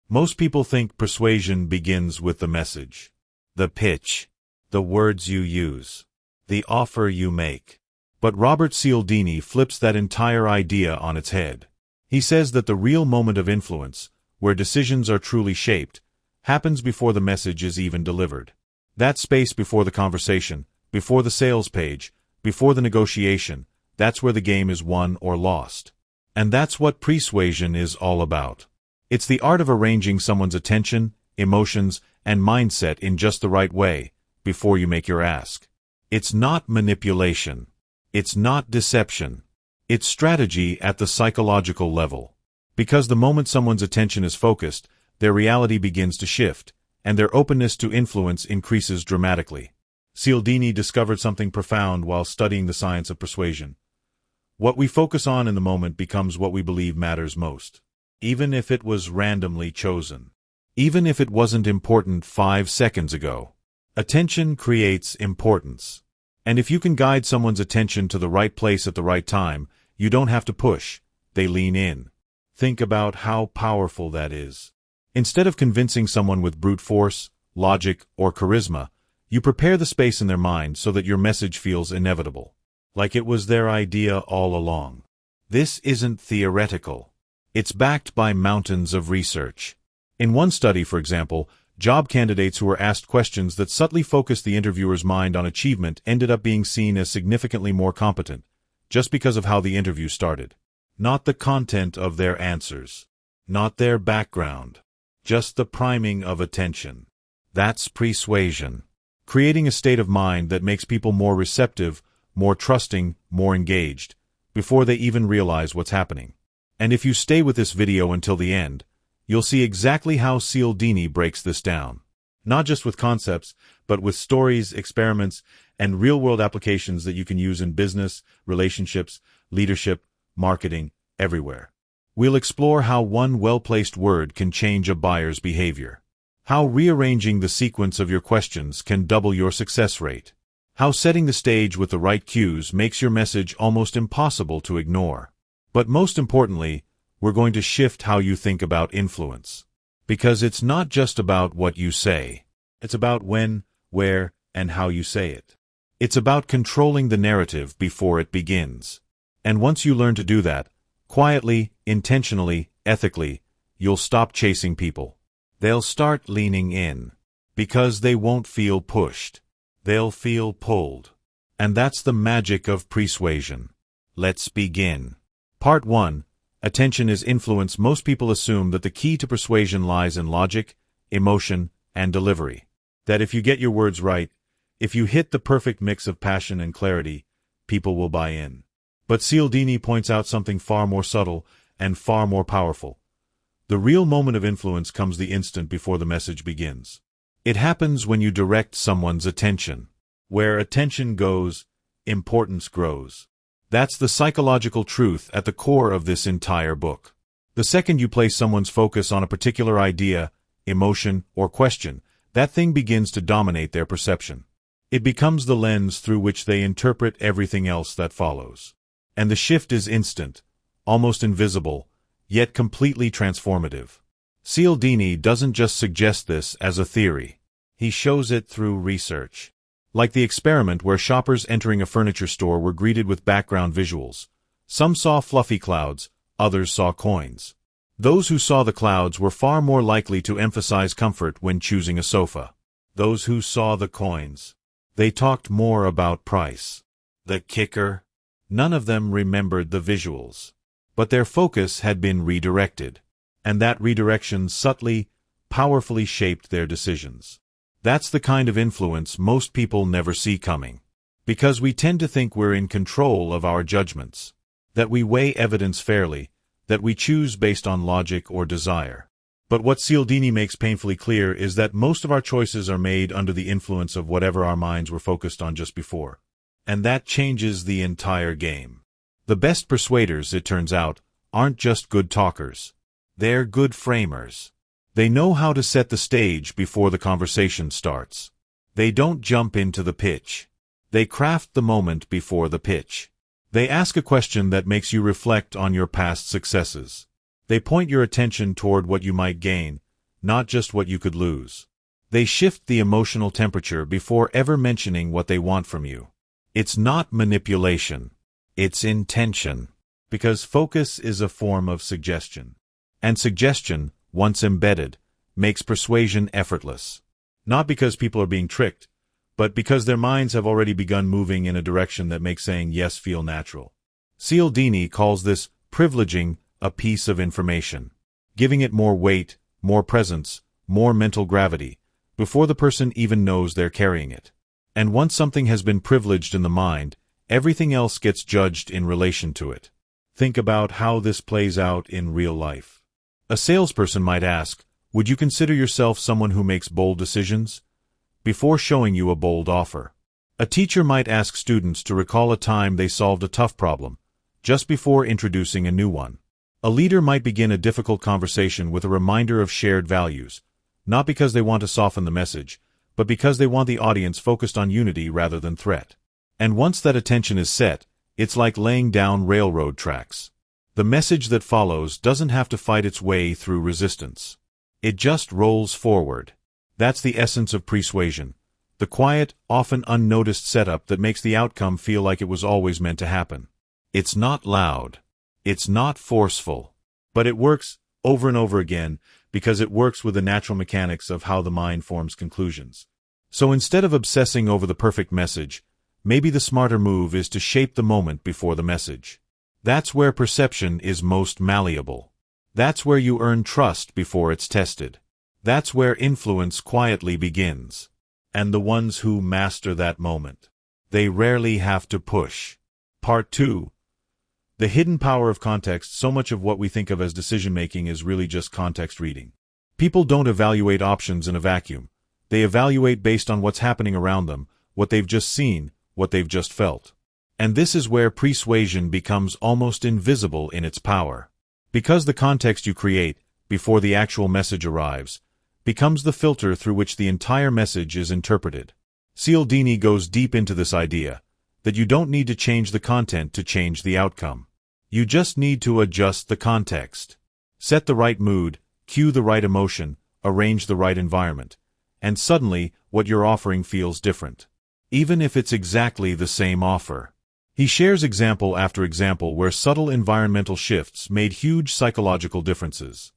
Most people think persuasion begins with the message, the pitch, the words you use, the offer you make. But Robert Cialdini flips that entire idea on its head. He says that the real moment of influence, where decisions are truly shaped, happens before the message is even delivered. That space before the conversation, before the sales page, before the negotiation, that's where the game is won or lost. And that's what Pre-Suasion is all about. It's the art of arranging someone's attention, emotions, and mindset in just the right way before you make your ask. It's not manipulation. It's not deception. It's strategy at the psychological level. Because the moment someone's attention is focused, their reality begins to shift, and their openness to influence increases dramatically. Cialdini discovered something profound while studying the science of persuasion. What we focus on in the moment becomes what we believe matters most, even if it was randomly chosen. Even if it wasn't important 5 seconds ago. Attention creates importance. And if you can guide someone's attention to the right place at the right time, you don't have to push, they lean in. Think about how powerful that is. Instead of convincing someone with brute force, logic, or charisma, you prepare the space in their mind so that your message feels inevitable, like it was their idea all along. This isn't theoretical. It's backed by mountains of research. In one study, for example, job candidates who were asked questions that subtly focused the interviewer's mind on achievement ended up being seen as significantly more competent, just because of how the interview started. Not the content of their answers. Not their background. Just the priming of attention. That's persuasion. Creating a state of mind that makes people more receptive, more trusting, more engaged, before they even realize what's happening. And if you stay with this video until the end, you'll see exactly how Cialdini breaks this down. Not just with concepts, but with stories, experiments, and real-world applications that you can use in business, relationships, leadership, marketing, everywhere. We'll explore how one well-placed word can change a buyer's behavior. How rearranging the sequence of your questions can double your success rate. How setting the stage with the right cues makes your message almost impossible to ignore. But most importantly, we're going to shift how you think about influence. Because it's not just about what you say. It's about when, where, and how you say it. It's about controlling the narrative before it begins. And once you learn to do that, quietly, intentionally, ethically, you'll stop chasing people. They'll start leaning in. Because they won't feel pushed. They'll feel pulled. And that's the magic of persuasion. Let's begin. Part 1. Attention is influence. Most people assume that the key to persuasion lies in logic, emotion, and delivery. That if you get your words right, if you hit the perfect mix of passion and clarity, people will buy in. But Cialdini points out something far more subtle and far more powerful. The real moment of influence comes the instant before the message begins. It happens when you direct someone's attention. Where attention goes, importance grows. That's the psychological truth at the core of this entire book. The second you place someone's focus on a particular idea, emotion, or question, that thing begins to dominate their perception. It becomes the lens through which they interpret everything else that follows. And the shift is instant, almost invisible, yet completely transformative. Cialdini doesn't just suggest this as a theory. He shows it through research. Like the experiment where shoppers entering a furniture store were greeted with background visuals. Some saw fluffy clouds, others saw coins. Those who saw the clouds were far more likely to emphasize comfort when choosing a sofa. Those who saw the coins, they talked more about price. The kicker? None of them remembered the visuals. But their focus had been redirected. And that redirection subtly, powerfully shaped their decisions. That's the kind of influence most people never see coming. Because we tend to think we're in control of our judgments. That we weigh evidence fairly, that we choose based on logic or desire. But what Cialdini makes painfully clear is that most of our choices are made under the influence of whatever our minds were focused on just before. And that changes the entire game. The best persuaders, it turns out, aren't just good talkers. They're good framers. They know how to set the stage before the conversation starts. They don't jump into the pitch. They craft the moment before the pitch. They ask a question that makes you reflect on your past successes. They point your attention toward what you might gain, not just what you could lose. They shift the emotional temperature before ever mentioning what they want from you. It's not manipulation. It's intention. Because focus is a form of suggestion. And suggestion, once embedded, makes persuasion effortless. Not because people are being tricked, but because their minds have already begun moving in a direction that makes saying yes feel natural. Cialdini calls this privileging a piece of information, giving it more weight, more presence, more mental gravity, before the person even knows they're carrying it. And once something has been privileged in the mind, everything else gets judged in relation to it. Think about how this plays out in real life. A salesperson might ask, "Would you consider yourself someone who makes bold decisions?" before showing you a bold offer. A teacher might ask students to recall a time they solved a tough problem, just before introducing a new one. A leader might begin a difficult conversation with a reminder of shared values, not because they want to soften the message, but because they want the audience focused on unity rather than threat. And once that attention is set, it's like laying down railroad tracks. The message that follows doesn't have to fight its way through resistance. It just rolls forward. That's the essence of persuasion, the quiet, often unnoticed setup that makes the outcome feel like it was always meant to happen. It's not loud. It's not forceful. But it works over and over again because it works with the natural mechanics of how the mind forms conclusions. So instead of obsessing over the perfect message, maybe the smarter move is to shape the moment before the message. That's where perception is most malleable. That's where you earn trust before it's tested. That's where influence quietly begins. And the ones who master that moment, they rarely have to push. Part 2. The hidden power of context. So much of what we think of as decision-making is really just context reading. People don't evaluate options in a vacuum. They evaluate based on what's happening around them, what they've just seen, what they've just felt. And this is where persuasion becomes almost invisible in its power. Because the context you create, before the actual message arrives, becomes the filter through which the entire message is interpreted. Cialdini goes deep into this idea, that you don't need to change the content to change the outcome. You just need to adjust the context. Set the right mood, cue the right emotion, arrange the right environment, and suddenly what you're offering feels different. Even if it's exactly the same offer. He shares example after example where subtle environmental shifts made huge psychological differences.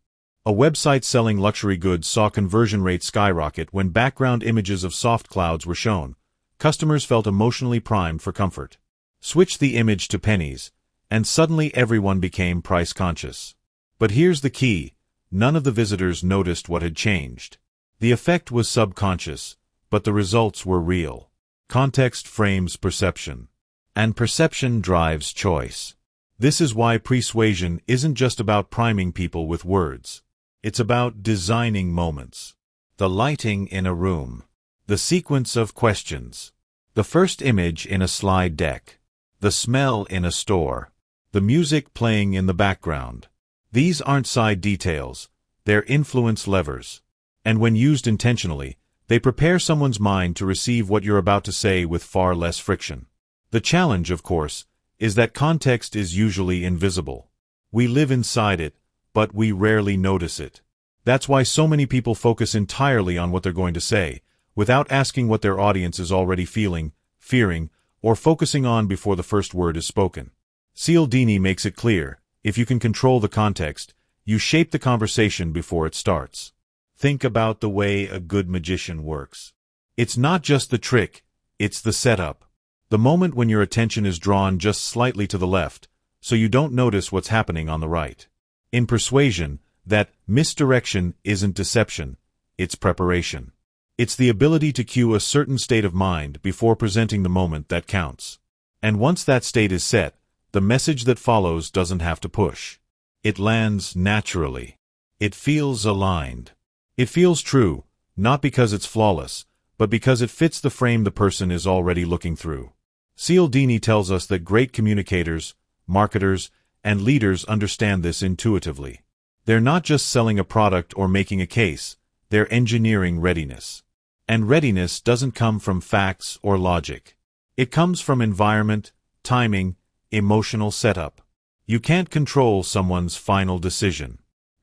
A website selling luxury goods saw conversion rates skyrocket when background images of soft clouds were shown. Customers felt emotionally primed for comfort. Switch the image to pennies, and suddenly everyone became price-conscious. But here's the key: none of the visitors noticed what had changed. The effect was subconscious, but the results were real. Context frames perception, and perception drives choice. This is why persuasion isn't just about priming people with words. It's about designing moments. The lighting in a room. The sequence of questions. The first image in a slide deck. The smell in a store. The music playing in the background. These aren't side details. They're influence levers. And when used intentionally, they prepare someone's mind to receive what you're about to say with far less friction. The challenge, of course, is that context is usually invisible. We live inside it, but we rarely notice it. That's why so many people focus entirely on what they're going to say, without asking what their audience is already feeling, fearing, or focusing on before the first word is spoken. Cialdini makes it clear, if you can control the context, you shape the conversation before it starts. Think about the way a good magician works. It's not just the trick, it's the setup. The moment when your attention is drawn just slightly to the left, so you don't notice what's happening on the right. In persuasion, that misdirection isn't deception, it's preparation. It's the ability to cue a certain state of mind before presenting the moment that counts. And once that state is set, the message that follows doesn't have to push. It lands naturally. It feels aligned. It feels true, not because it's flawless, but because it fits the frame the person is already looking through. Cialdini tells us that great communicators, marketers, and leaders understand this intuitively. They're not just selling a product or making a case, they're engineering readiness. And readiness doesn't come from facts or logic. It comes from environment, timing, emotional setup. You can't control someone's final decision,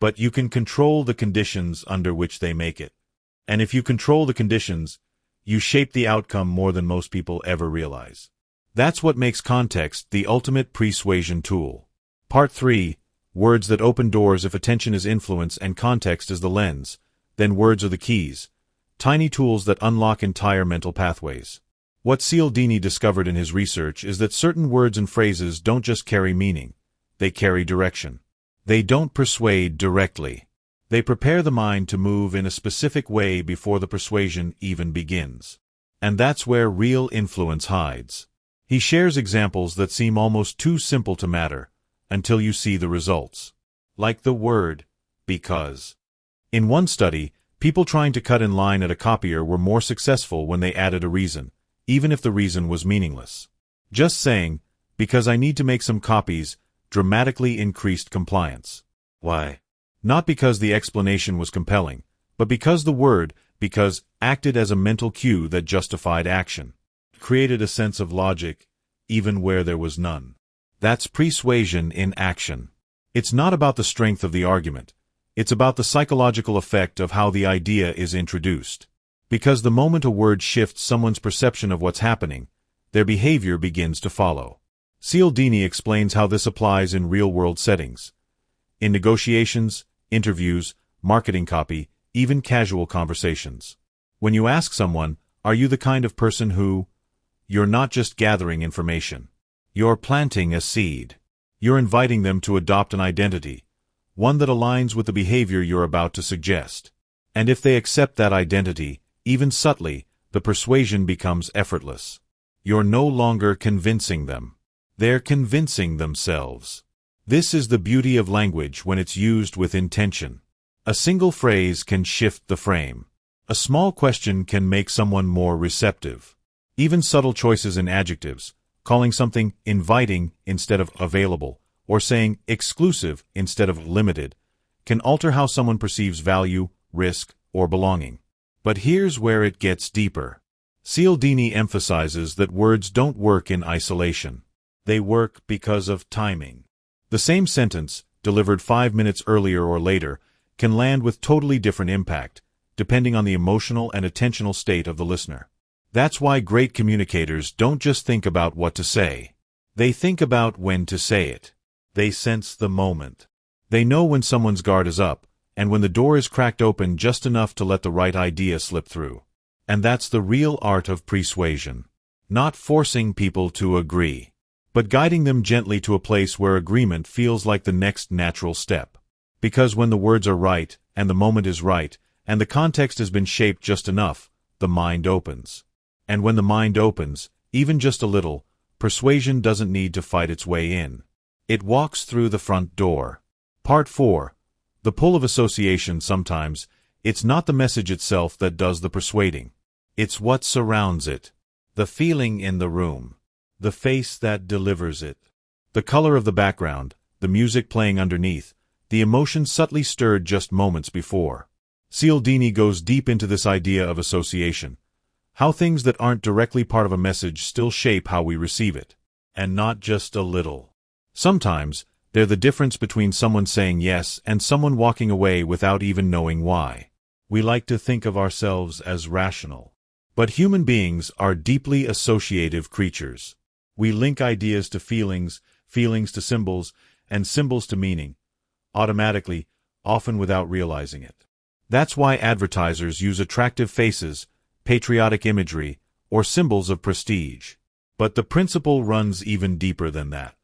but you can control the conditions under which they make it. And if you control the conditions, you shape the outcome more than most people ever realize. That's what makes context the ultimate persuasion tool. Part 3. Words that open doors. If attention is influence and context is the lens, then words are the keys, tiny tools that unlock entire mental pathways. What Cialdini discovered in his research is that certain words and phrases don't just carry meaning, they carry direction. They don't persuade directly. They prepare the mind to move in a specific way before the persuasion even begins. And that's where real influence hides. He shares examples that seem almost too simple to matter, until you see the results. Like the word, because. In one study, people trying to cut in line at a copier were more successful when they added a reason, even if the reason was meaningless. Just saying, because I need to make some copies, dramatically increased compliance. Why? Not because the explanation was compelling, but because the word, because, acted as a mental cue that justified action. Created a sense of logic, even where there was none. That's persuasion in action. It's not about the strength of the argument. It's about the psychological effect of how the idea is introduced. Because the moment a word shifts someone's perception of what's happening, their behavior begins to follow. Cialdini explains how this applies in real-world settings. In negotiations, interviews, marketing copy, even casual conversations. When you ask someone, are you the kind of person who... You're not just gathering information. You're planting a seed. You're inviting them to adopt an identity, one that aligns with the behavior you're about to suggest. And if they accept that identity, even subtly, the persuasion becomes effortless. You're no longer convincing them. They're convincing themselves. This is the beauty of language when it's used with intention. A single phrase can shift the frame. A small question can make someone more receptive. Even subtle choices in adjectives, calling something inviting instead of available, or saying exclusive instead of limited, can alter how someone perceives value, risk, or belonging. But here's where it gets deeper. Cialdini emphasizes that words don't work in isolation. They work because of timing. The same sentence, delivered 5 minutes earlier or later, can land with totally different impact, depending on the emotional and attentional state of the listener. That's why great communicators don't just think about what to say. They think about when to say it. They sense the moment. They know when someone's guard is up, and when the door is cracked open just enough to let the right idea slip through. And that's the real art of persuasion. Not forcing people to agree, but guiding them gently to a place where agreement feels like the next natural step. Because when the words are right, and the moment is right, and the context has been shaped just enough, the mind opens. And when the mind opens, even just a little, persuasion doesn't need to fight its way in. It walks through the front door. Part 4. The pull of association. Sometimes, it's not the message itself that does the persuading. It's what surrounds it. The feeling in the room. The face that delivers it. The color of the background, the music playing underneath, the emotion subtly stirred just moments before. Cialdini goes deep into this idea of association. How things that aren't directly part of a message still shape how we receive it. And not just a little. Sometimes, they're the difference between someone saying yes and someone walking away without even knowing why. We like to think of ourselves as rational. But human beings are deeply associative creatures. We link ideas to feelings, feelings to symbols, and symbols to meaning, automatically, often without realizing it. That's why advertisers use attractive faces, patriotic imagery, or symbols of prestige. But the principle runs even deeper than that.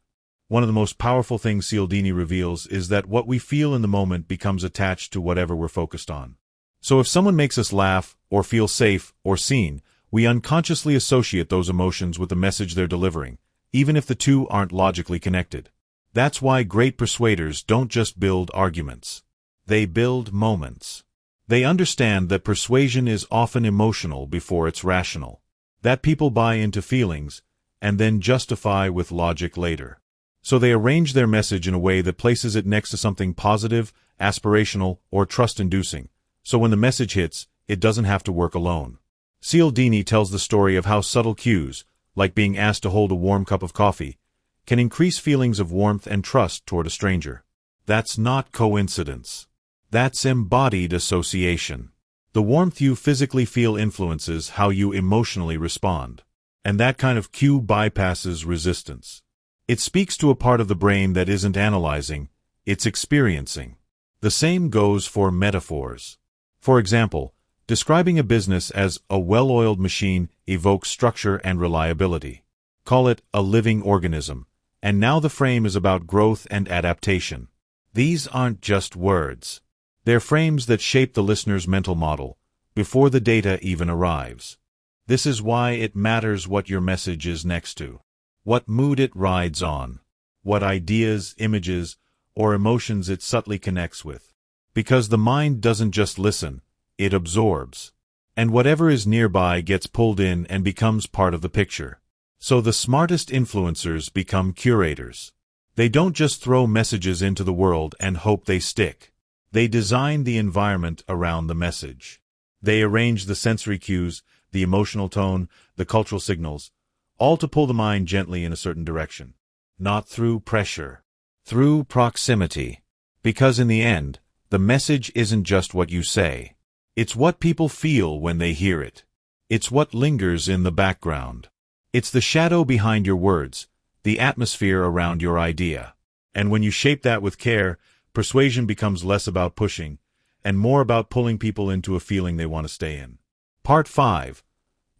One of the most powerful things Cialdini reveals is that what we feel in the moment becomes attached to whatever we're focused on. So if someone makes us laugh, or feel safe, or seen, we unconsciously associate those emotions with the message they're delivering, even if the two aren't logically connected. That's why great persuaders don't just build arguments. They build moments. They understand that persuasion is often emotional before it's rational. That people buy into feelings, and then justify with logic later. So they arrange their message in a way that places it next to something positive, aspirational, or trust-inducing. So when the message hits, it doesn't have to work alone. Cialdini tells the story of how subtle cues, like being asked to hold a warm cup of coffee, can increase feelings of warmth and trust toward a stranger. That's not coincidence. That's embodied association. The warmth you physically feel influences how you emotionally respond. And that kind of cue bypasses resistance. It speaks to a part of the brain that isn't analyzing, it's experiencing. The same goes for metaphors. For example, describing a business as a well-oiled machine evokes structure and reliability. Call it a living organism, and now the frame is about growth and adaptation. These aren't just words. They're frames that shape the listener's mental model, before the data even arrives. This is why it matters what your message is next to, what mood it rides on, what ideas, images, or emotions it subtly connects with. Because the mind doesn't just listen, it absorbs. And whatever is nearby gets pulled in and becomes part of the picture. So the smartest influencers become curators. They don't just throw messages into the world and hope they stick. They design the environment around the message. They arrange the sensory cues, the emotional tone, the cultural signals, all to pull the mind gently in a certain direction. Not through pressure, through proximity. Because in the end, the message isn't just what you say. It's what people feel when they hear it. It's what lingers in the background. It's the shadow behind your words, the atmosphere around your idea. And when you shape that with care, persuasion becomes less about pushing, and more about pulling people into a feeling they want to stay in. Part 5.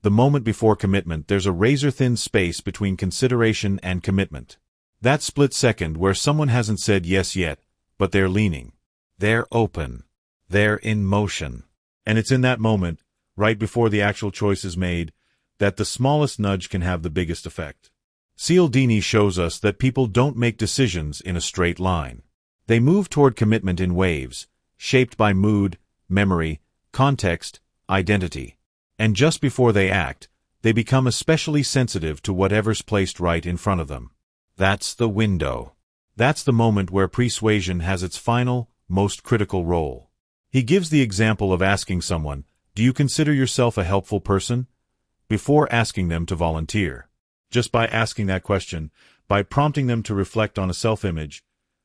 The moment before commitment. There's a razor-thin space between consideration and commitment. That split second where someone hasn't said yes yet, but they're leaning. They're open. They're in motion. And it's in that moment, right before the actual choice is made, that the smallest nudge can have the biggest effect. Cialdini shows us that people don't make decisions in a straight line. They move toward commitment in waves, shaped by mood, memory, context, identity. And just before they act, they become especially sensitive to whatever's placed right in front of them. That's the window. That's the moment where persuasion has its final, most critical role. He gives the example of asking someone, "Do you consider yourself a helpful person?" before asking them to volunteer. Just by asking that question, by prompting them to reflect on a self-image,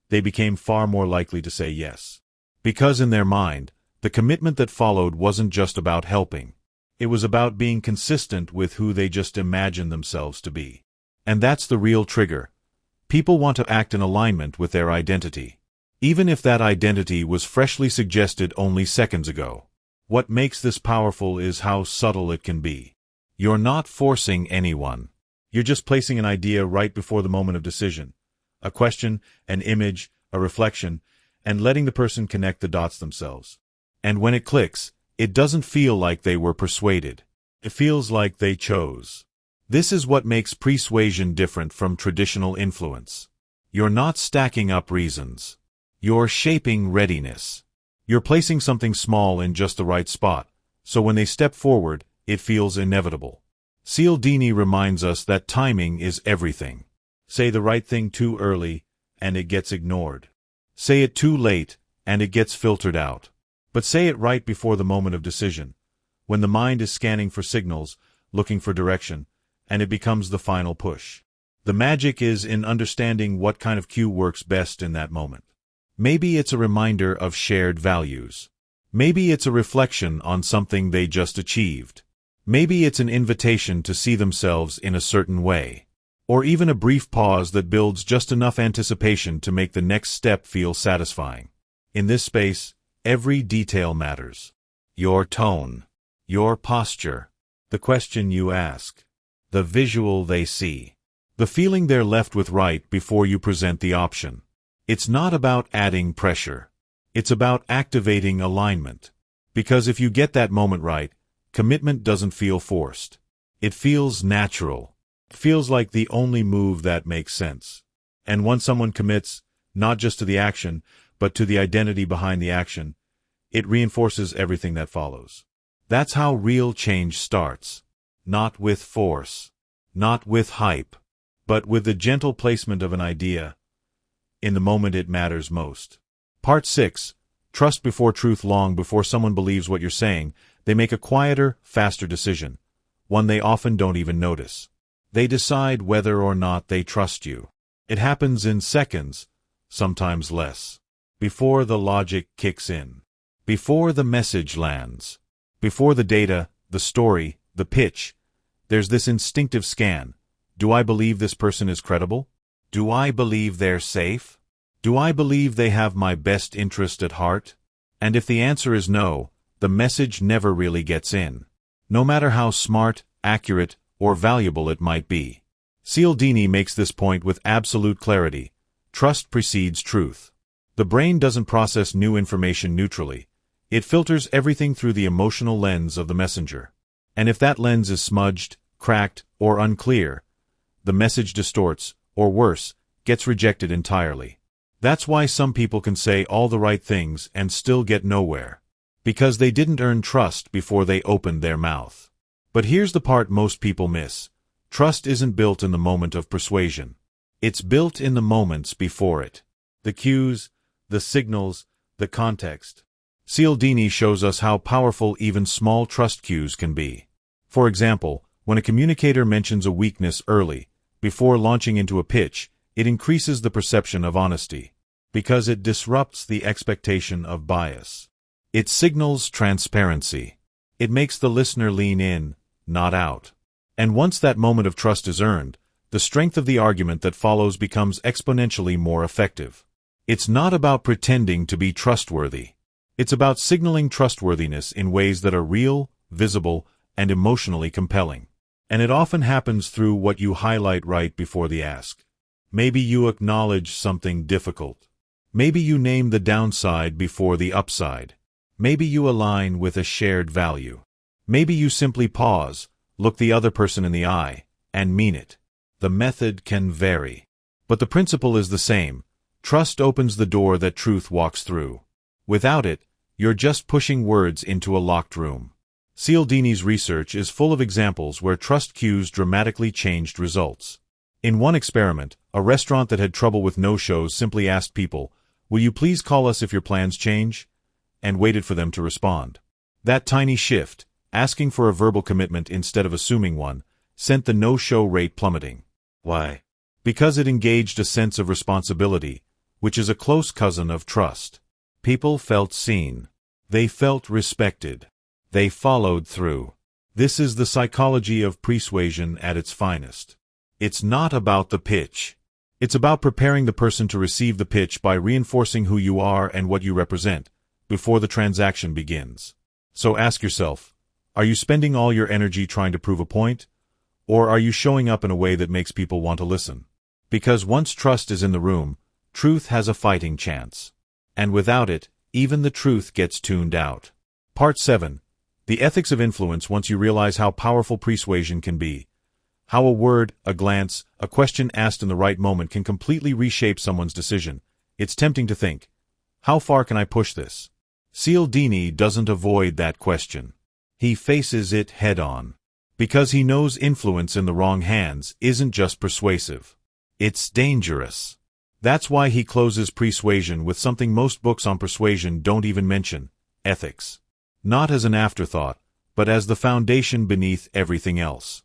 they became far more likely to say yes. Because in their mind, the commitment that followed wasn't just about helping. It was about being consistent with who they just imagined themselves to be. And that's the real trigger. People want to act in alignment with their identity, even if that identity was freshly suggested only seconds ago. What makes this powerful is how subtle it can be. You're not forcing anyone. You're just placing an idea right before the moment of decision. A question, an image, a reflection, and letting the person connect the dots themselves. And when it clicks, it doesn't feel like they were persuaded. It feels like they chose. This is what makes persuasion different from traditional influence. You're not stacking up reasons. You're shaping readiness. You're placing something small in just the right spot, so when they step forward, it feels inevitable. Cialdini reminds us that timing is everything. Say the right thing too early, and it gets ignored. Say it too late, and it gets filtered out. But say it right before the moment of decision, when the mind is scanning for signals, looking for direction, and it becomes the final push. The magic is in understanding what kind of cue works best in that moment. Maybe it's a reminder of shared values. Maybe it's a reflection on something they just achieved. Maybe it's an invitation to see themselves in a certain way. Or even a brief pause that builds just enough anticipation to make the next step feel satisfying. In this space, every detail matters. Your tone, your posture, the question you ask, the visual they see, the feeling they're left with right before you present the option. It's not about adding pressure. It's about activating alignment. Because if you get that moment right, commitment doesn't feel forced. It feels natural. It feels like the only move that makes sense. And once someone commits, not just to the action, but to the identity behind the action, it reinforces everything that follows. That's how real change starts. Not with force, not with hype, but with the gentle placement of an idea in the moment it matters most. Part 6. Trust before truth. Long before someone believes what you're saying, they make a quieter, faster decision, one they often don't even notice. They decide whether or not they trust you. It happens in seconds, sometimes less. before the logic kicks in, before the message lands, before the data, the story, the pitch, there's this instinctive scan. Do I believe this person is credible? Do I believe they're safe? Do I believe they have my best interest at heart? And if the answer is no, the message never really gets in, no matter how smart, accurate, or valuable it might be. Cialdini makes this point with absolute clarity. Trust precedes truth. The brain doesn't process new information neutrally. It filters everything through the emotional lens of the messenger. And if that lens is smudged, cracked, or unclear, the message distorts, or worse, gets rejected entirely. That's why some people can say all the right things and still get nowhere, because they didn't earn trust before they opened their mouth. But here's the part most people miss. Trust isn't built in the moment of persuasion. It's built in the moments before it. The cues, the signals, the context. Cialdini shows us how powerful even small trust cues can be. For example, when a communicator mentions a weakness early, before launching into a pitch, it increases the perception of honesty, because it disrupts the expectation of bias. It signals transparency. It makes the listener lean in, not out. And once that moment of trust is earned, the strength of the argument that follows becomes exponentially more effective. It's not about pretending to be trustworthy. It's about signaling trustworthiness in ways that are real, visible, and emotionally compelling. And it often happens through what you highlight right before the ask. Maybe you acknowledge something difficult. Maybe you name the downside before the upside. Maybe you align with a shared value. Maybe you simply pause, look the other person in the eye, and mean it. The method can vary, but the principle is the same. Trust opens the door that truth walks through. Without it, you're just pushing words into a locked room. Cialdini's research is full of examples where trust cues dramatically changed results. In one experiment, a restaurant that had trouble with no-shows simply asked people, "Will you please call us if your plans change?" and waited for them to respond. That tiny shift, asking for a verbal commitment instead of assuming one, sent the no-show rate plummeting. Why? Because it engaged a sense of responsibility, which is a close cousin of trust. People felt seen. They felt respected. They followed through. This is the psychology of persuasion at its finest. It's not about the pitch. It's about preparing the person to receive the pitch by reinforcing who you are and what you represent, before the transaction begins. So ask yourself, are you spending all your energy trying to prove a point? Or are you showing up in a way that makes people want to listen? Because once trust is in the room, truth has a fighting chance. And without it, even the truth gets tuned out. Part 7. The ethics of influence. Once you realize how powerful persuasion can be, how a word, a glance, a question asked in the right moment can completely reshape someone's decision, it's tempting to think, how far can I push this? Cialdini doesn't avoid that question. He faces it head-on. Because he knows influence in the wrong hands isn't just persuasive. It's dangerous. That's why he closes Persuasion with something most books on persuasion don't even mention: ethics. Not as an afterthought, but as the foundation beneath everything else.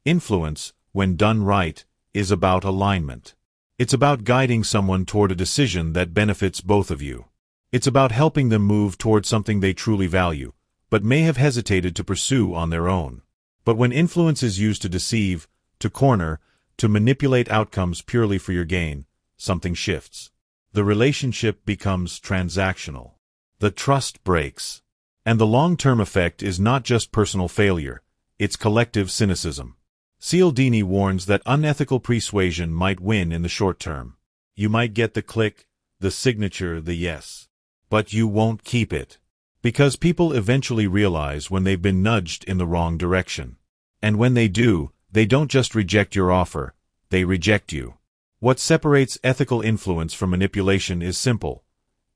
Influence, when done right, is about alignment. It's about guiding someone toward a decision that benefits both of you. It's about helping them move toward something they truly value, but may have hesitated to pursue on their own. But when influence is used to deceive, to corner, to manipulate outcomes purely for your gain, something shifts. The relationship becomes transactional. The trust breaks. And the long-term effect is not just personal failure, it's collective cynicism. Cialdini warns that unethical persuasion might win in the short term. You might get the click, the signature, the yes. But you won't keep it. Because people eventually realize when they've been nudged in the wrong direction. And when they do, they don't just reject your offer, they reject you. What separates ethical influence from manipulation is simple: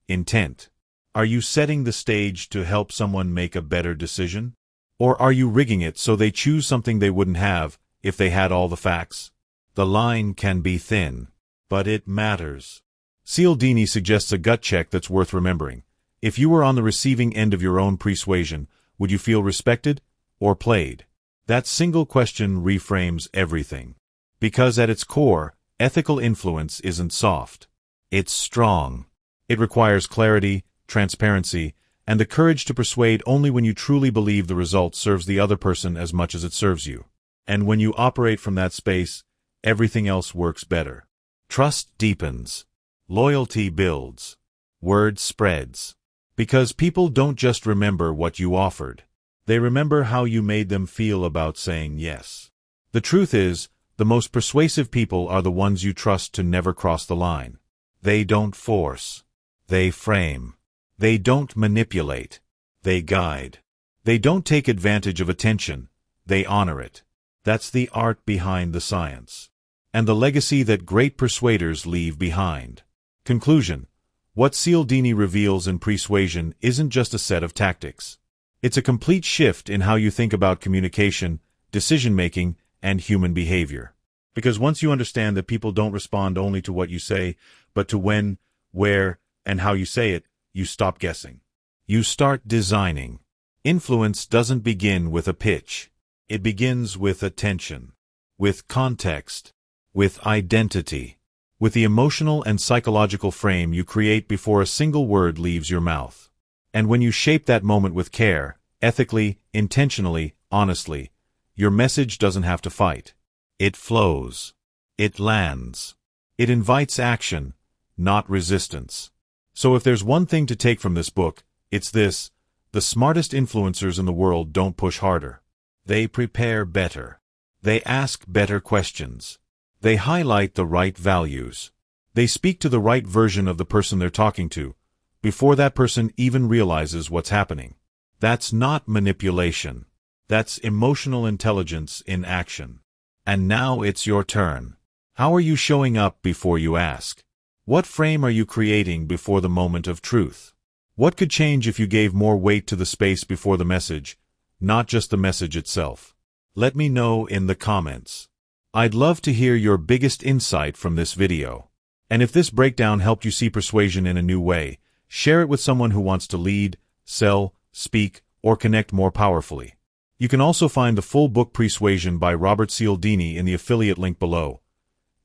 intent. Are you setting the stage to help someone make a better decision? Or are you rigging it so they choose something they wouldn't have if they had all the facts? The line can be thin, but it matters. Cialdini suggests a gut check that's worth remembering. If you were on the receiving end of your own persuasion, would you feel respected or played? That single question reframes everything. Because at its core, ethical influence isn't soft. It's strong. It requires clarity, transparency, and the courage to persuade only when you truly believe the result serves the other person as much as it serves you. And when you operate from that space, everything else works better. Trust deepens. Loyalty builds. Word spreads. Because people don't just remember what you offered. They remember how you made them feel about saying yes. The truth is, the most persuasive people are the ones you trust to never cross the line. They don't force. They frame. They don't manipulate. They guide. They don't take advantage of attention. They honor it. That's the art behind the science. And the legacy that great persuaders leave behind. Conclusion. What Cialdini reveals in Pre-Suasion isn't just a set of tactics. It's a complete shift in how you think about communication, decision-making, and human behavior. Because once you understand that people don't respond only to what you say, but to when, where, and how you say it, you stop guessing. You start designing. Influence doesn't begin with a pitch. It begins with attention, with context, with identity, with the emotional and psychological frame you create before a single word leaves your mouth. And when you shape that moment with care, ethically, intentionally, honestly, your message doesn't have to fight. It flows. It lands. It invites action, not resistance. So if there's one thing to take from this book, it's this: the smartest influencers in the world don't push harder. They prepare better. They ask better questions. They highlight the right values. They speak to the right version of the person they're talking to, before that person even realizes what's happening. That's not manipulation. That's emotional intelligence in action. And now it's your turn. How are you showing up before you ask? What frame are you creating before the moment of truth? What could change if you gave more weight to the space before the message, not just the message itself? Let me know in the comments. I'd love to hear your biggest insight from this video. And if this breakdown helped you see persuasion in a new way, share it with someone who wants to lead, sell, speak, or connect more powerfully. You can also find the full book Pre-Suasion by Robert Cialdini in the affiliate link below.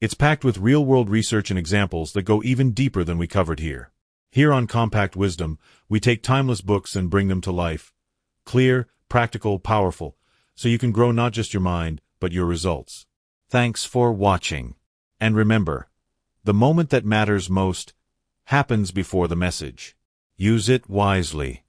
It's packed with real-world research and examples that go even deeper than we covered here. Here on Compact Wisdom, we take timeless books and bring them to life. Clear, practical, powerful, so you can grow not just your mind, but your results. Thanks for watching. And remember, the moment that matters most happens before the message. Use it wisely.